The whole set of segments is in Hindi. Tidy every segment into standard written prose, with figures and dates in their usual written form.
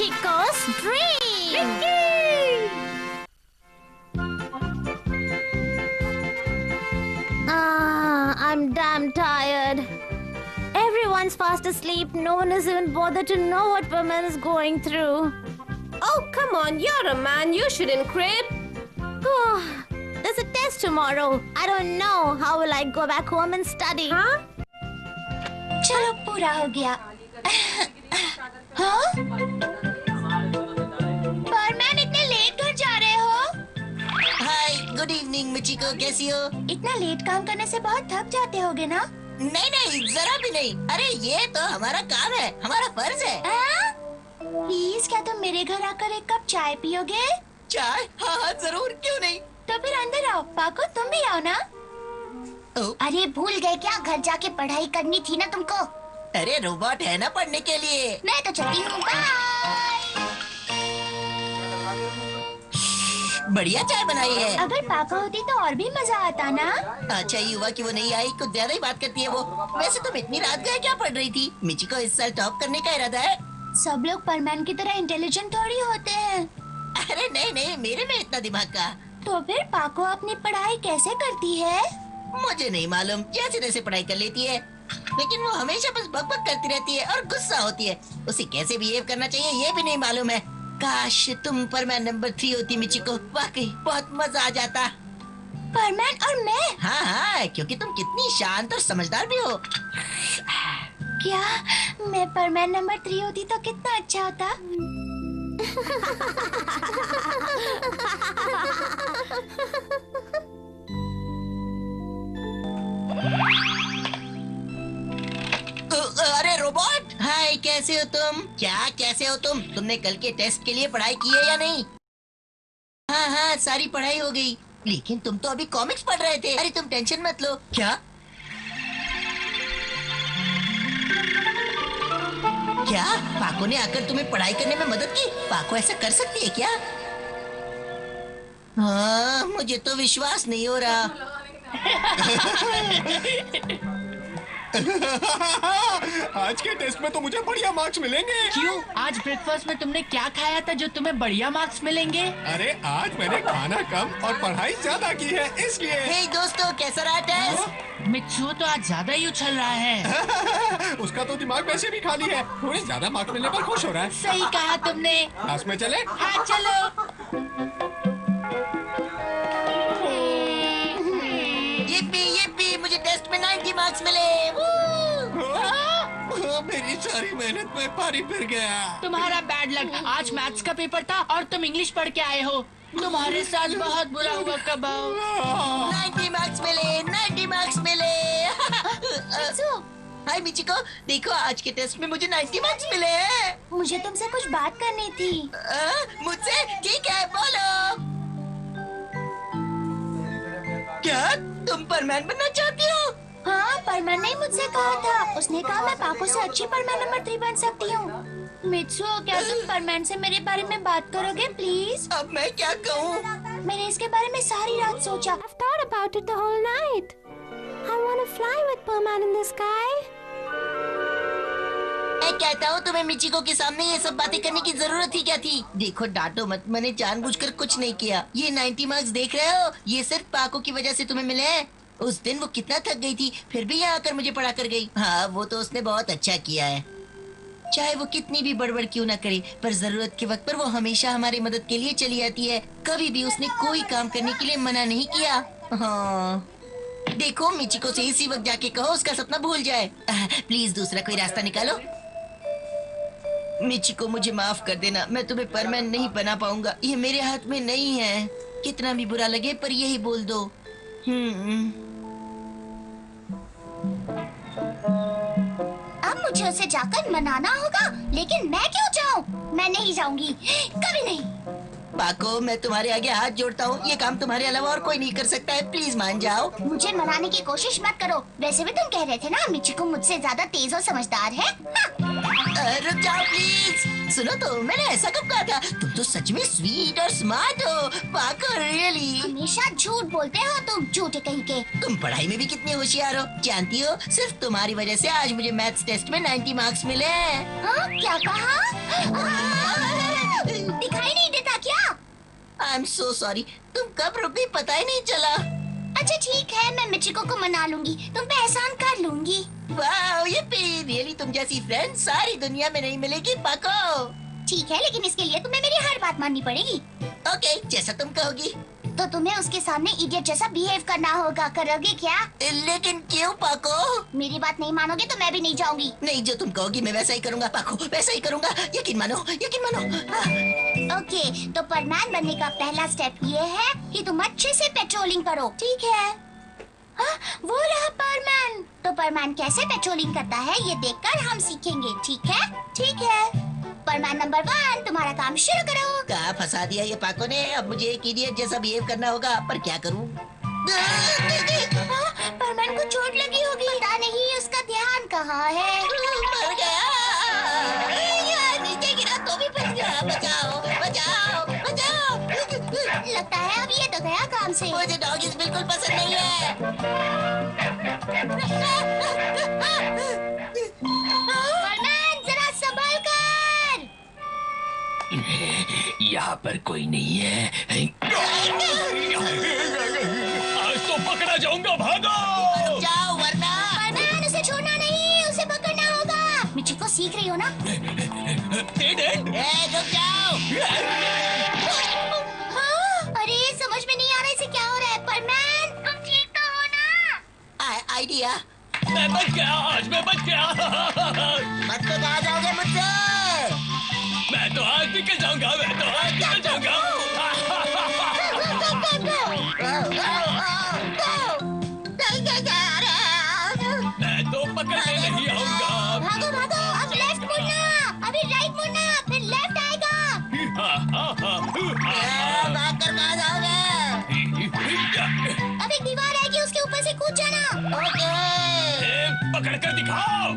Michiko's dream. I'm damn tired. Everyone's fast asleep. No one is even bothered to know what Perman is going through. Oh, come on, you're a man. You shouldn't crib. There's a test tomorrow. I don't know. How will I go back home and study? Huh? चलो पूरा हो गया. हाँ? परमैन इतने लेट घर जा रहे हो? हाय, गुड इवनिंग मिचिको, कैसी हो? इतना लेट काम करने से बहुत थक जाते होगे ना? नहीं नहीं, जरा भी नहीं. अरे ये तो हमारा काम है, हमारा फर्ज है. प्लीज क्या तुम मेरे घर आकर एक कप चाय पियोगे? चाय? हाँ हाँ जरूर, क्यों नहीं. तो फिर अंदर आओ. पाको तुम भी आओ ना. अरे भूल गए क्या? घर जाके पढ़ाई करनी थी ना तुमको. अरे रोबोट है ना पढ़ने के लिए. मैं तो चलती हूँ. बाय. बढ़िया चाय बनाई है. अगर पाको होती तो और भी मजा आता ना. अच्छा ही हुआ कि वो नहीं आई. कुछ ज्यादा ही बात करती है वो. वैसे तुम इतनी रात गए क्या पढ़ रही थी? मिचिको इस साल टॉप करने का इरादा है. सब लोग परमैन की तरह इंटेलिजेंट थोड़ी होते हैं. अरे नहीं नहीं, मेरे में इतना दिमाग का. तो फिर पाको अपनी पढ़ाई कैसे करती है? मुझे नहीं मालूम. जैसे तैसे पढ़ाई कर लेती है, लेकिन वो हमेशा बस बकबक करती रहती है और गुस्सा होती है. उसे कैसे बिहेव करना चाहिए ये भी नहीं मालूम है. काश तुम परमैन नंबर 3 होती मिचिको. वाकई बहुत मजा आ जाता. परमैन और मैं? हाँ हाँ, क्योंकि तुम कितनी शांत और समझदार भी हो. क्या मैं परमैन नंबर 3 होती तो कितना अच्छा होता. अरे रोबोट, हाय, कैसे हो तुम? क्या कैसे हो तुम? तुमने कल के टेस्ट के लिए पढ़ाई की है या नहीं? हाँ हाँ, सारी पढ़ाई हो गई. लेकिन तुम तो अभी कॉमिक्स पढ़ रहे थे. अरे तुम टेंशन मत लो. क्या क्या पाको ने आकर तुम्हें पढ़ाई करने में मदद की? पाको ऐसा कर सकती है क्या? हाँ, मुझे तो विश्वास नहीं हो रहा. आज के टेस्ट में तो मुझे बढ़िया मार्क्स मिलेंगे. क्यों? आज ब्रेकफास्ट में तुमने क्या खाया था जो तुम्हें बढ़िया मार्क्स मिलेंगे? अरे आज मैंने खाना कम और पढ़ाई ज्यादा की है, इसलिए. हे दोस्तों, कैसा रहा टेस्ट? मित्सुओ तो आज ज्यादा ही उछल रहा है. उसका तो दिमाग वैसे भी खाली है. थोड़ी ज्यादा मार्क्स मिलने पर खुश हो रहा है. सही कहा तुमने. क्लास में चले? हाँ चलो. ये मुझे टेस्ट में 90 मार्क्स मिले. मेरी सारी मेहनत में पानी फिर गया. तुम्हारा बैड लक. आज मैथ्स का पेपर था और तुम इंग्लिश पढ़ के आए हो. तुम्हारे साथ बहुत बुरा हुआ कबाब. 90 मार्क्स मिले, 90 मार्क्स मिले. हाय मिचिको, देखो आज के टेस्ट में मुझे 90 मार्क्स मिले हैं. मुझे तुमसे कुछ बात करनी थी. मुझसे? ठीक है, बोलो. क्या तुम परमैन बनना चाहती हो? हाँ, परमैन ने मुझसे कहा था. उसने कहा मैं पाको से अच्छी परमैन नंबर 3 बन सकती हूँ. मित्सुओ, क्या तुम परमैन से मेरे बारे में बात करोगे प्लीज? अब मैं क्या कहूँ? मैंने इसके बारे में सारी रात सोचा. I've thought about it the whole night. I want to fly with Perman in the sky. मैं कहता हूँ तुम्हें मिचिको के सामने ये सब बातें करने की जरूरत ही क्या थी? देखो डांटो मत, मैंने जानबूझकर कुछ नहीं किया. ये 90 मार्क्स देख रहे हो? ये सिर्फ पाको की वजह से तुम्हें मिले हैं. उस दिन वो कितना थक गई थी, फिर भी यहाँ आकर मुझे पढ़ा कर गई. हाँ, वो तो उसने बहुत अच्छा किया है. चाहे वो कितनी भी बड़बड़ क्यों ना करे, पर जरूरत के वक्त पर वो हमेशा हमारी मदद के लिए चली आती है. कभी भी उसने कोई काम करने के लिए मना नहीं किया. हाँ, देखो मिचिको से इसी वक्त जाके कहो उसका सपना भूल जाए. प्लीज दूसरा कोई रास्ता निकालो. मिचिको, मुझे माफ कर देना. मैं तुम्हें परमैन नहीं बना पाऊंगा. ये मेरे हाथ में नहीं है. कितना भी बुरा लगे पर यही बोल दो. अब मुझे उसे जाकर मनाना होगा. लेकिन मैं क्यों जाऊँ? मैं नहीं जाऊंगी, कभी नहीं. पाको, मैं तुम्हारे आगे हाथ जोड़ता हूँ, ये काम तुम्हारे अलावा और कोई नहीं कर सकता है, प्लीज मान जाओ। मुझे मनाने की कोशिश मत करो। वैसे भी तुम कह रहे थे ना मिचिको मुझसे ज्यादा तेज और समझदार है। रुक जाओ प्लीज। सुनो तो, मैंने ऐसा कब कहा था? तुम तो सच में स्वीट और स्मार्ट हो पाको, रियली। हमेशा झूठ बोलते हो तुम, झूठे कहीं के। तुम पढ़ाई में भी कितने होशियार हो, जानती हो? सिर्फ तुम्हारी वजह से आज मुझे मैथ्स टेस्ट में 90 मार्क्स मिले हैं। हाँ, क्या कहा? दिखाई नहीं देता क्या? आई एम सो सॉरी, तुम कब रुक गई पता ही नहीं चला। अच्छा ठीक है, मैं मिचिको को मना लूंगी, तुम पे एहसान कर लूंगी। वाह, ये रियली तुम जैसी फ्रेंड सारी दुनिया में नहीं मिलेगी पाको। ठीक है, लेकिन इसके लिए तुम्हें मेरी हर बात माननी पड़ेगी। ओके, जैसा तुम कहोगी। तो तुम्हें उसके सामने इडियट जैसा बिहेव करना होगा, करोगे क्या? लेकिन क्यों पाको? मेरी बात नहीं मानोगे तो मैं भी नहीं जाऊंगी। नहीं, जो तुम कहोगी मैं वैसा ही करूंगा पाको, वैसा ही करूंगा, यकीन मानो, यकीन मानो। हाँ। ओके, तो परमैन बनने का पहला स्टेप ये है कि तुम अच्छे से पेट्रोलिंग करो, ठीक है? हाँ, वो रहा परमैन। तो परमैन कैसे पेट्रोलिंग करता है ये देखकर हम सीखेंगे, ठीक है? ठीक है। परमैन नंबर 1, तुम्हारा काम शुरू करो। कहाँ फंसा दिया ये पाको ने। अब मुझे एक इडियट जैसा बिहेव करना होगा, पर क्या करूँ? हाँ, परमैन को चोट लगी होगी। पता नहीं उसका ध्यान कहाँ है। मर गया, यार नीचे गिरा तो भी फंस गया। बचाओ, बचाओ, बचाओ। लगता है अब ये तो गया काम से। मुझे डॉगीज बिल्कुल पसंद नहीं है। परमैन जरा संभल कर। यहाँ पर कोई नहीं है। आज तो पकड़ा जाऊंगा, भागो! जाओ वरना। परमैन उसे छोड़ना नहीं, उसे पकड़ना होगा। मिचिको सीख रही हो ना? रुक जाओ। हाँ? अरे समझ में नहीं आ रहा इसे क्या हो रहा है। परमैन तुम ठीक तो हो ना? आइडिया। मैं बच गया, आज मैं बच गया। मत तो कहाँ जाओगे मुझसे? मैं तो आज निकल जाऊंगा, मैं तो आज निकल जाऊंगा। मैं तो पकड़ने नहीं आऊंगा। भागो भागो, अब लेफ्ट मुड़ना, अभी राइट मुड़ना, फिर लेफ्ट आएगा। भागकर कहाँ जाओगे? अब एक दीवार आएगी, उसके ऊपर से कूद जाना। ओके। पकड़ कर दिखाओ।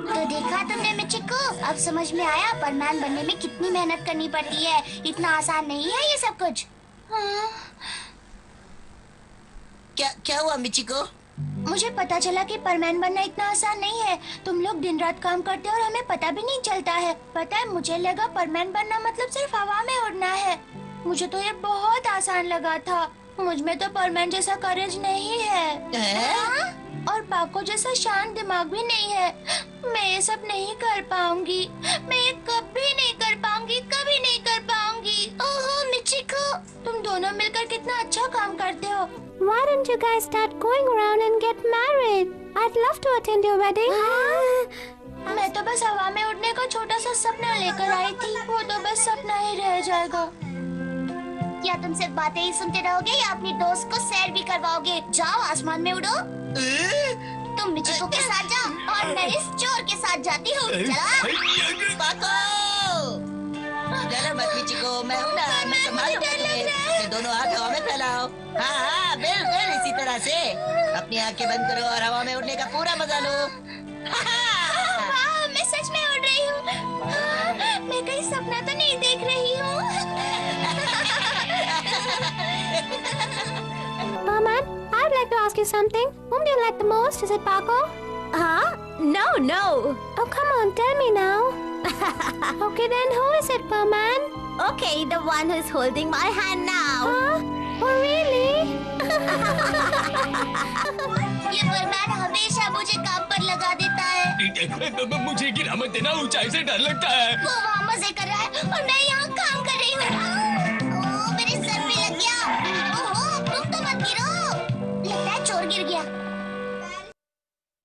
तो देखा तुमने मिचिको, अब समझ में आया परमैन बनने में कितनी मेहनत करनी पड़ती है। इतना आसान नहीं है ये सब कुछ। क्या क्या हुआ मिचिको? मुझे पता चला कि परमैन बनना इतना आसान नहीं है। तुम लोग दिन रात काम करते हो और हमें पता भी नहीं चलता है। पता है, मुझे लगा परमैन बनना मतलब सिर्फ हवा में उड़ना है। मुझे तो ये बहुत आसान लगा था। मुझ में तो परमैन जैसा करेज नहीं है। हाँ? और पाको जैसा शांत दिमाग भी नहीं है। मैं ये सब नहीं कर पाऊंगी। मैं ये कभी नहीं कर पाऊंगी, कभी नहीं कर पाऊंगी। ओहो मिचिको, तुम दोनों मिलकर कितना अच्छा काम करते हो। Why don't you guys start going around and get married? I'd love to attend your wedding. मैं तो बस हवा में उड़ने का छोटा सा सपना लेकर आई थी। वो तो बस सपना ही रह जाएगा। या तुम सिर्फ बातें ही सुनते रहोगे या अपनी दोस्त को सैर भी करवाओगे? जाओ आसमान में उड़ो। तुम मिचिको के साथ जाओ और मैं इस चोर के साथ जाती हूँ। चलो। पाको! डरो मत मिचिको, मैं हूँ ना, मैं संभालूंगा तुम्हें। अपने दोनों हाथ हवा में फैलाओ। हाँ, बिल्कुल इसी तरह से। अपनी आंखें बंद करो और हवा में उड़ने का पूरा मजा लो। वाह, मैं सच में उड़ रही हूँ। मैं कहीं सपना तो नहीं देख रही हूँ। Paman, I'd like to ask you something. Whom do you like the most? Is it Paco? Huh? No, no. Oh, come on, tell me now. Okay, then who is it, Paman? Okay, the one who's holding my hand now. Huh? Oh, really? ये परमैन हमेशा मुझे काम पर लगा देता है। मुझे गिरा मत देना, ऊंचाई से डर लगता है। वो वहाँ मजे कर रहा है और मैं यहाँ काम कर रही हूँ।